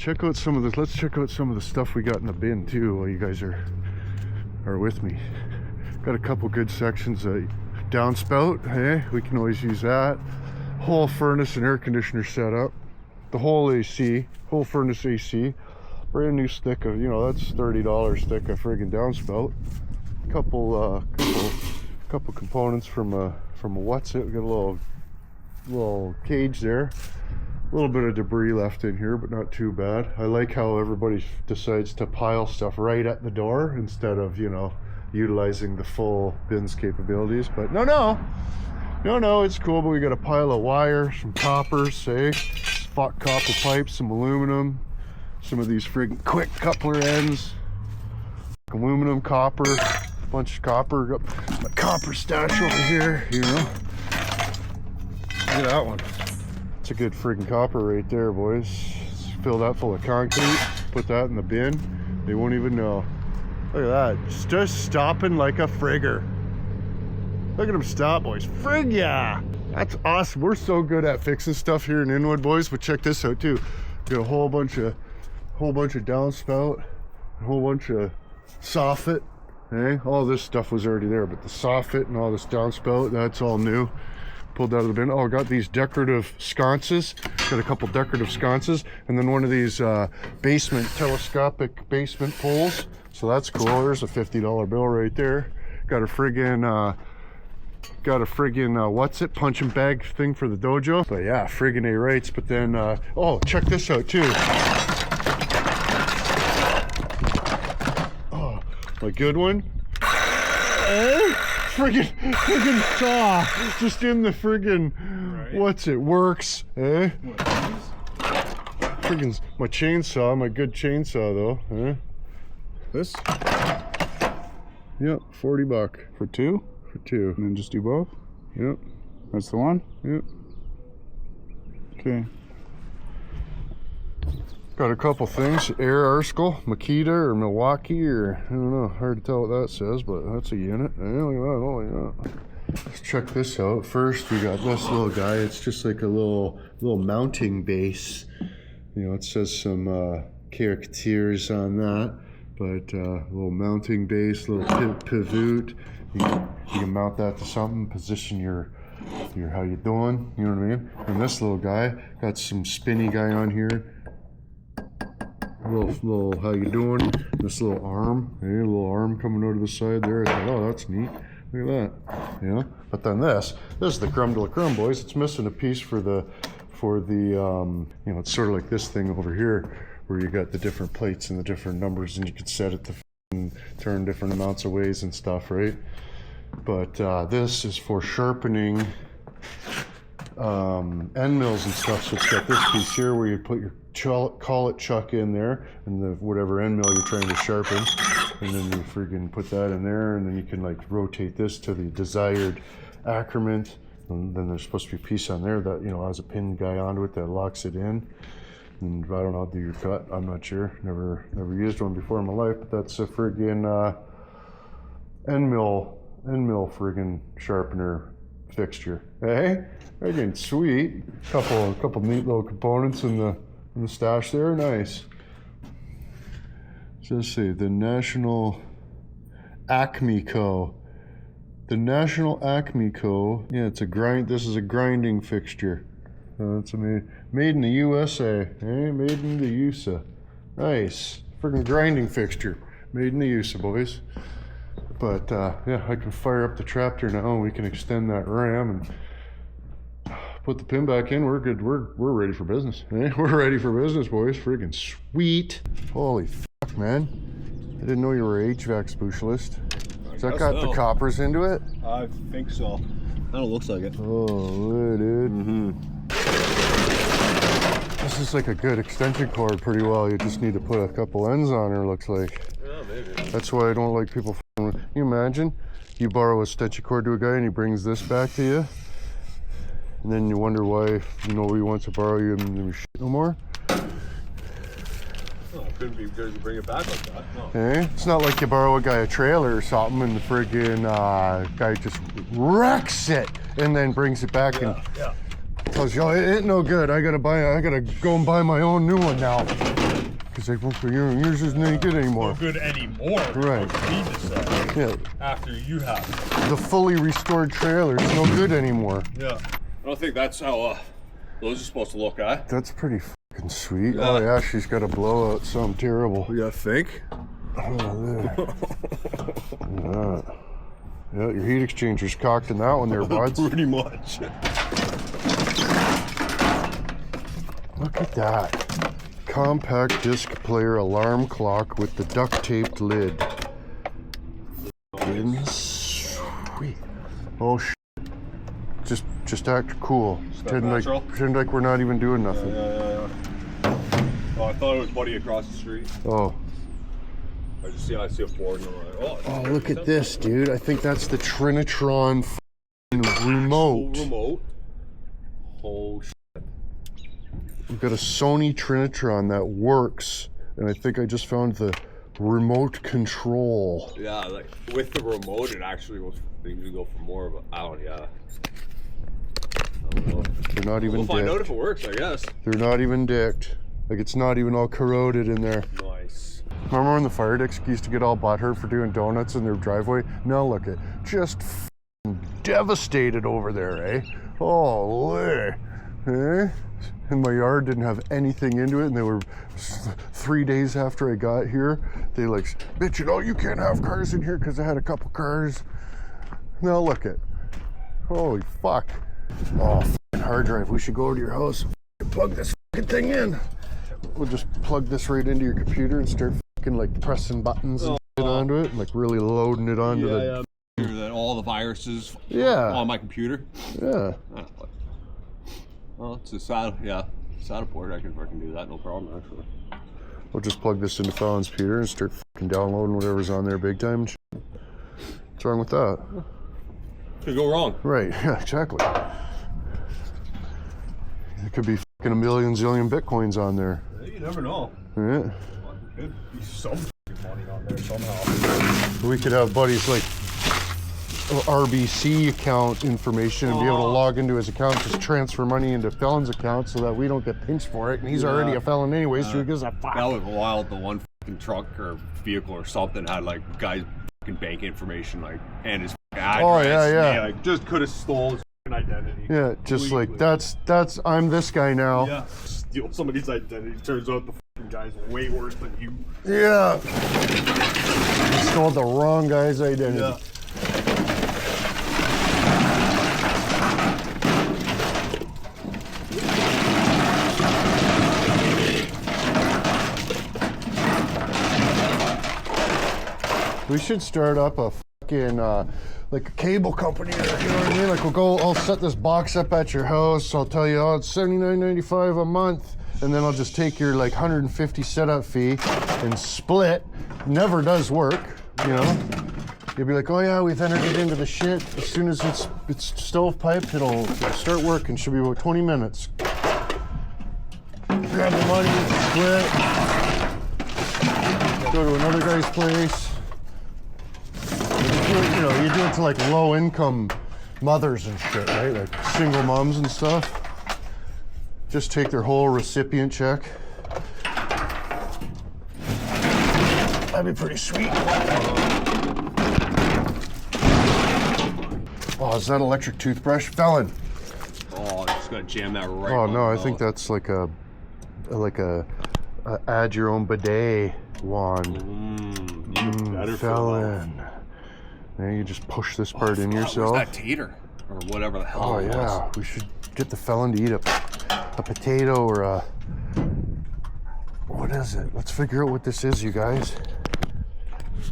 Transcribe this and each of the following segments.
check out some of this. Let's check out some of the stuff we got in the bin too while you guys are with me. Got a couple good sections. Downspout, hey, we can always use that. Whole furnace and air conditioner setup. The whole AC, whole furnace AC. Brand new stick of, you know, that's $30 stick of friggin' downspout. Couple components from a what's it. We got a little cage there. A little bit of debris left in here, but not too bad. I like how everybody decides to pile stuff right at the door instead of, you know, utilizing the full bin's capabilities. But no, it's cool. But we got a pile of wire, some coppers, say, copper pipes, some aluminum, some of these friggin' quick coupler ends, aluminum, copper, bunch of copper. Got my copper stash over here, you know. Look at that one. It's a good friggin' copper right there, boys. Fill that full of concrete, put that in the bin. They won't even know. Look at that. Just stopping like a frigger. Look at him stop, boys. Frig yeah! That's awesome. We're so good at fixing stuff here in Inwood, boys. But check this out too. Got a whole bunch of downspout, a whole bunch of soffit. Hey, all this stuff was already there, but the soffit and all this downspout, that's all new. Pulled out of the bin. Oh, I got these decorative sconces. Got a couple decorative sconces, and then one of these telescopic basement poles. So that's cool. There's a $50 bill right there. Got a friggin' what's it, punching bag thing for the dojo. But yeah, friggin' A rights. But then oh, check this out too. Oh, my good one. Friggin' saw just in the friggin' right. What's it, works, eh? Friggin' my chainsaw, my good chainsaw though, eh? This? Yep, $40 for two. For two. And then just do both. Yep. That's the one. Yep. Okay. Got a couple things. Air Arskell, Makita or Milwaukee, or I don't know, hard to tell what that says, but that's a unit. Look at that, oh yeah. Let's check this out. First we got this little guy. It's just like a little mounting base. You know, it says some characters on that, but little mounting base, little pivot. You can mount that to something, position your how you doing, you know what I mean? And this little guy got some spinny guy on here. Little how you doing? This little arm, hey, little arm coming out of the side there. I thought, oh, that's neat. Look at that, you know. But then this is the crumb de la crumb, boys. It's missing a piece for the you know, it's sort of like this thing over here, where you got the different plates and the different numbers, and you can set it to turn different amounts of ways and stuff, right? But this is for sharpening end mills and stuff. So it's got this piece here where you put your collet chuck in there, and the whatever end mill you're trying to sharpen, and then you friggin' put that in there, and then you can like rotate this to the desired accrement, and then there's supposed to be a piece on there that, you know, has a pin guy onto it that locks it in. And I don't know how to do your cut. I'm not sure. Never used one before in my life. But that's a friggin' Endmill friggin' sharpener fixture. Hey, again, sweet. Couple neat little components in the stash there. Nice. So let's see, the National Acme Co. The National Acme Co. Yeah, it's a grind. This is a grinding fixture. It's made in the USA. Hey, made in the USA. Nice. Friggin' grinding fixture. Made in the USA, boys. But yeah, I can fire up the tractor now, and we can extend that ram and put the pin back in. We're good. We're ready for business. Hey, we're ready for business, boys. Friggin' sweet. Holy fuck, man. I didn't know you were a HVAC specialist. Has that got the coppers into it? I think so. Kind of looks like it. Oh, dude. Mm-hmm. This is like a good extension cord pretty well. You just need to put a couple ends on her, looks like. Yeah, maybe. That's why I don't like people. Can you imagine? You borrow a extension cord to a guy and he brings this back to you, and then you wonder why nobody wants to borrow you and shit no more. Oh, it couldn't be because you bring it back like that. No. Eh? It's not like you borrow a guy a trailer or something and the friggin' guy just wrecks it and then brings it back and. Yeah. Tells you, oh, it ain't no good. I gotta go and buy my own new one now. Cause like, well, yours isn't any good anymore. No good anymore. Right. You need to say. Yeah. After you have it. The fully restored trailer is no good anymore. Yeah. I don't think that's how those are supposed to look, eh? That's pretty fucking sweet. Yeah. Oh yeah, she's got a blowout, something terrible. You gotta think? Oh, yeah. Yeah, your heat exchanger's cocked in that one there, buds. Pretty much. Look at that. Compact disc player alarm clock with the duct taped lid. Fucking sweet. Oh shit. Just act cool. Pretend like we're not even doing nothing. Yeah. Oh, I thought it was Buddy across the street. Oh. I see a board and I'm like, Oh, look at this, dude. I think that's the Trinitron remote. Remote. Oh shit. We've got a Sony Trinitron that works, and I think I just found the remote control. Yeah, like with the remote, it actually goes. They usually go for more, but I don't know. They're not even We'll find out dicked. if it works, I guess. They're not even dicked. Like, it's not even all corroded in there. Nice. Remember when the fire dicks used to get all butthurt for doing donuts in their driveway? Now look at just devastated over there, eh? Holy, eh? And my yard didn't have anything into it, and they were 3 days after I got here. They like, bitch, you know, you can't have cars in here because I had a couple cars. Now look at, holy fuck. Oh, fucking hard drive. We should go over to your house and plug this fucking thing in. We'll just plug this right into your computer and start fucking like pressing buttons and shit onto it, and like really loading it onto the. That all the viruses. Yeah. On my computer. Yeah. Well, it's a SATA port. I can fucking do that, no problem actually. We'll just plug this into Fallon's computer and start fucking downloading whatever's on there big time. What's wrong with that? Could go wrong. Right. Yeah. Exactly. There could be fucking a million zillion bitcoins on there. You never know. Yeah. Could be some money on there somehow. We could have Buddy's like RBC account information and be able to log into his account, just transfer money into Fallon's account so that we don't get pinched for it. And he's already a felon anyway, so he gives a fuck. That was wild. The one fucking truck or vehicle or something had like guys' fucking bank information, like, and his address. Oh yeah, yeah. They, like, just could have stole his fucking identity. Yeah, just completely. like that's I'm this guy now. Yeah. Steal somebody's identity. Turns out the fucking guy's way worse than you. Yeah. He stole the wrong guy's identity. Yeah. We should start up a fucking like a cable company, or, you know what I mean? Like I'll set this box up at your house. I'll tell you, oh, it's $79.95 a month, and then I'll just take your like $150 setup fee and split. Never does work, you know. You'll be like, oh yeah, we've entered it into the shit. As soon as it's stovepipe, it'll start working. Should be about 20 minutes. Grab the money, split. Go to another guy's place. You know, you do it to like low income mothers and shit, right? Like single moms and stuff. Just take their whole recipient check. That'd be pretty sweet. Oh, is that electric toothbrush? Fallon. Oh, I just gotta jam that right. Oh no, I think that's like a add your own bidet wand. Better Fallon. Now you just push this part in yourself. Where's that tater? Or whatever the hell Oh it was. yeah, we should get the Fallon to eat a potato or a... What is it? Let's figure out what this is, you guys.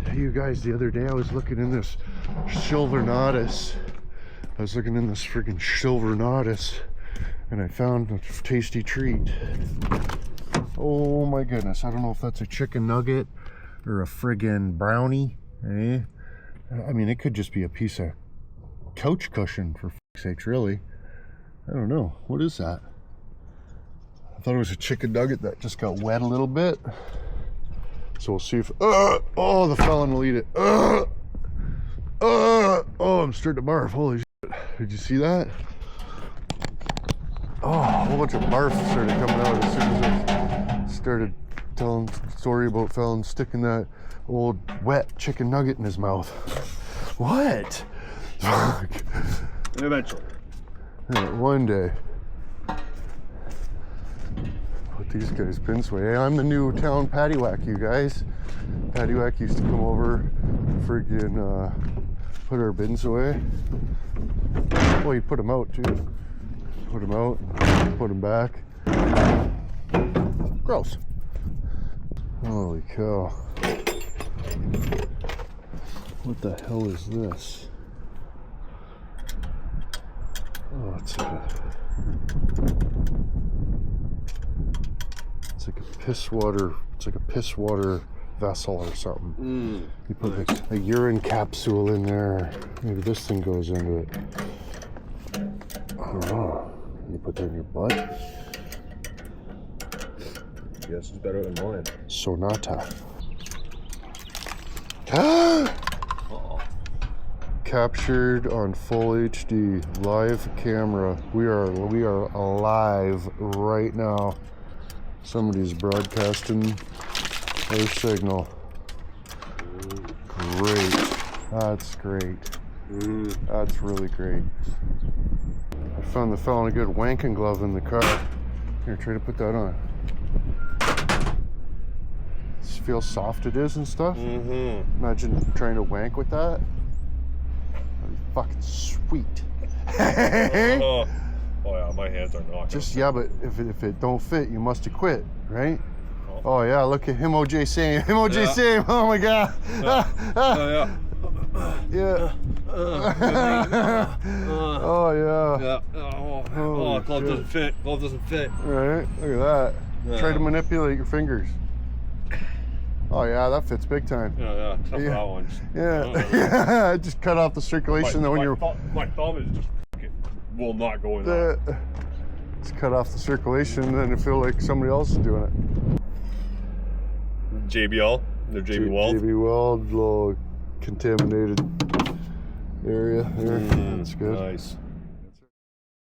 Hey, you guys, the other day I was looking in this Silvernatus. I was looking in this freaking Silvernatus, and I found a tasty treat. Oh my goodness, I don't know if that's a chicken nugget or a friggin' brownie, eh? I mean, it could just be a piece of couch cushion, for fuck's sakes, really. I don't know. What is that? I thought it was a chicken nugget that just got wet a little bit. So we'll see if... oh, the Fallon will eat it. Oh, I'm starting to barf. Holy shit. Did you see that? Oh, a whole bunch of barf started coming out as soon as I started telling the story about Fallon sticking that old wet chicken nugget in his mouth. What? Fuck. Eventually. Yeah, one day. Put these guys' bins away. Hey, I'm the new town paddywhack, you guys. Paddywhack used to come over, friggin' put our bins away. Well, he'd put them out too. Put them out, put them back. Gross. Holy cow. What the hell is this? Oh, it's like a piss water. It's like a piss water vessel or something. You put a urine capsule in there. Maybe this thing goes into it. I don't know. You put that in your butt. Yes, it's better than mine. Sonata. Captured on full HD, live camera. We are alive right now. Somebody's broadcasting their signal. Great. That's great. That's really great. I found the fellow a good wanking glove in the car. Here, try to put that on. See how soft it is and stuff? Imagine trying to wank with that. That'd be fucking sweet. Oh yeah, my hands are not. Yeah, but if it don't fit, you must have quit, right? Oh yeah, look at him, OJ Sam. Him, OJ Sam. Oh my God. Yeah. Oh yeah. Oh, glove doesn't fit. Glove doesn't fit. Right. Look at that. Try to manipulate your fingers. Oh yeah, that fits big time. Yeah. Tough that one. Yeah. Just cut off the circulation. My thumb is just will not go in there. Just cut off the circulation, and then it feel like somebody else is doing it. JBL. They're JB Weld. JB Weld, little contaminated area there. That's good. Nice.